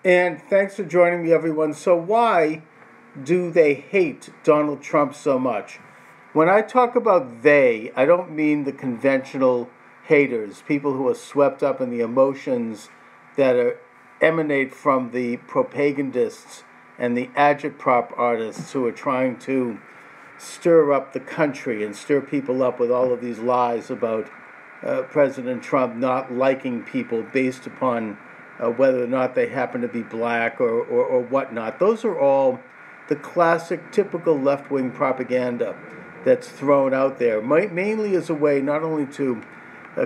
And thanks for joining me, everyone. So, why do they hate Donald Trump so much? When I talk about they, I don't mean the conventional haters, people who are swept up in the emotions that emanate from the propagandists and the agitprop artists who are trying to stir up the country and stir people up with all of these lies about President Trump not liking people based upon whether or not they happen to be black or whatnot. Those are all the classic, typical left-wing propaganda that's thrown out there, mainly as a way not only to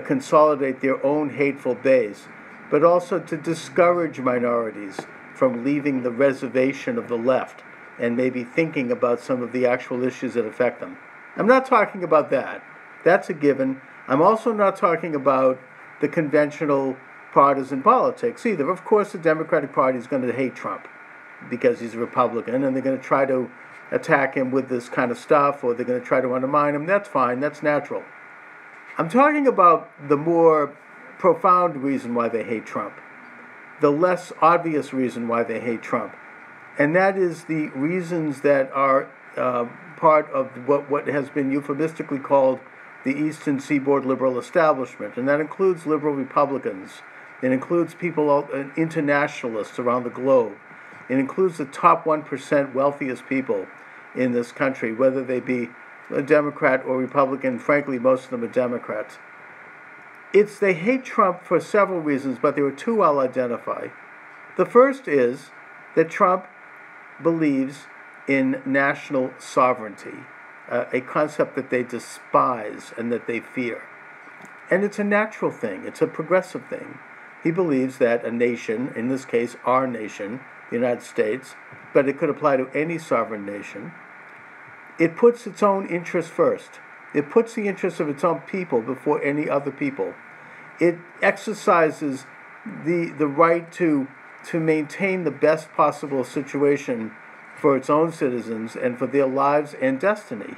consolidate their own hateful base, but also to discourage minorities from leaving the reservation of the left and maybe thinking about some of the actual issues that affect them. I'm not talking about that. That's a given. I'm also not talking about the conventional partisan politics either. Of course, the Democratic Party is going to hate Trump because he's a Republican, and they're going to try to attack him with this kind of stuff, or they're going to try to undermine him. That's fine. That's natural. I'm talking about the more profound reason why they hate Trump, the less obvious reason why they hate Trump, and that is the reasons that are part of what has been euphemistically called the Eastern Seaboard Liberal Establishment, and that includes liberal Republicans. It includes people, internationalists around the globe. It includes the top 1% wealthiest people in this country, whether they be a Democrat or Republican. Frankly, most of them are Democrats. They hate Trump for several reasons, but there are two I'll identify. The first is that Trump believes in national sovereignty, a concept that they despise and that they fear. And it's a natural thing. It's a progressive thing. He believes that a nation, in this case our nation, the United States, but it could apply to any sovereign nation, it puts its own interests first. It puts the interests of its own people before any other people. It exercises the right to maintain the best possible situation for its own citizens and for their lives and destiny.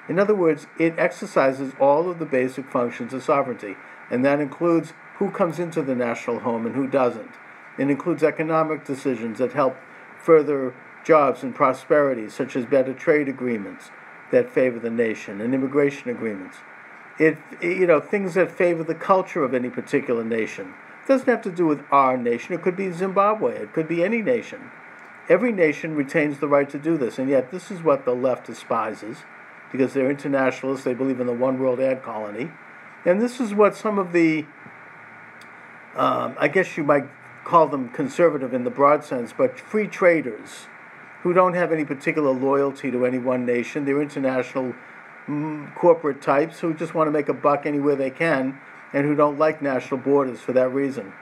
In other words, it exercises all of the basic functions of sovereignty, and that includes who comes into the national home and who doesn't. It includes economic decisions that help further jobs and prosperity, such as better trade agreements that favor the nation and immigration agreements. Things that favor the culture of any particular nation. It doesn't have to do with our nation. It could be Zimbabwe. It could be any nation. Every nation retains the right to do this, and yet this is what the left despises, because they're internationalists. They believe in the one world ad colony. And this is what some of the, I guess you might call them conservative in the broad sense, but free traders who don't have any particular loyalty to any one nation. They're international corporate types who just want to make a buck anywhere they can and who don't like national borders for that reason.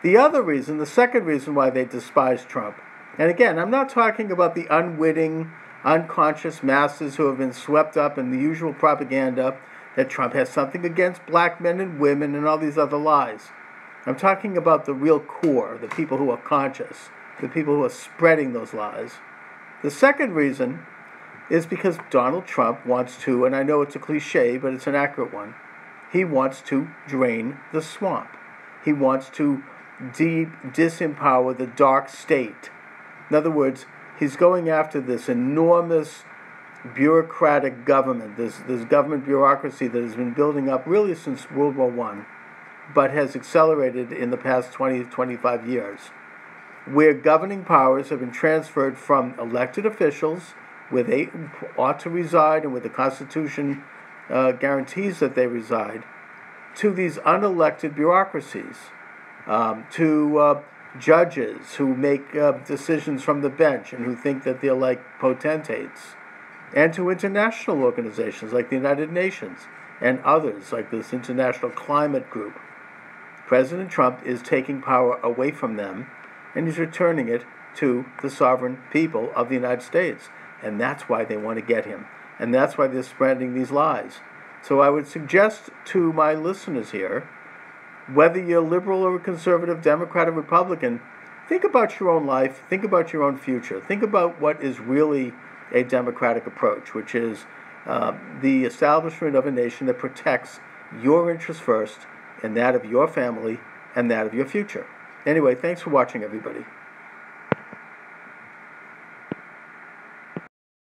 The second reason why they despise Trump, and again, I'm not talking about the unwitting, unconscious masses who have been swept up in the usual propaganda that Trump has something against black men and women and all these other lies. I'm talking about the real core, the people who are conscious, the people who are spreading those lies. The second reason is because Donald Trump wants to, and I know it's a cliche, but it's an accurate one, he wants to drain the swamp. He wants to disempower the dark state. In other words, he's going after this enormous bureaucratic government, this government bureaucracy that has been building up really since World War I, but has accelerated in the past 20 to 25 years, where governing powers have been transferred from elected officials, where they ought to reside and where the Constitution guarantees that they reside, to these unelected bureaucracies, to judges who make decisions from the bench and who think that they're like potentates, and to international organizations like the United Nations and others like this International Climate Group. President Trump is taking power away from them, and he's returning it to the sovereign people of the United States. And that's why they want to get him. And that's why they're spreading these lies. So I would suggest to my listeners here, whether you're liberal or conservative, Democrat or Republican, think about your own life, think about your own future, think about what is really a democratic approach, which is the establishment of a nation that protects your interests first and that of your family and that of your future. Anyway, thanks for watching, everybody.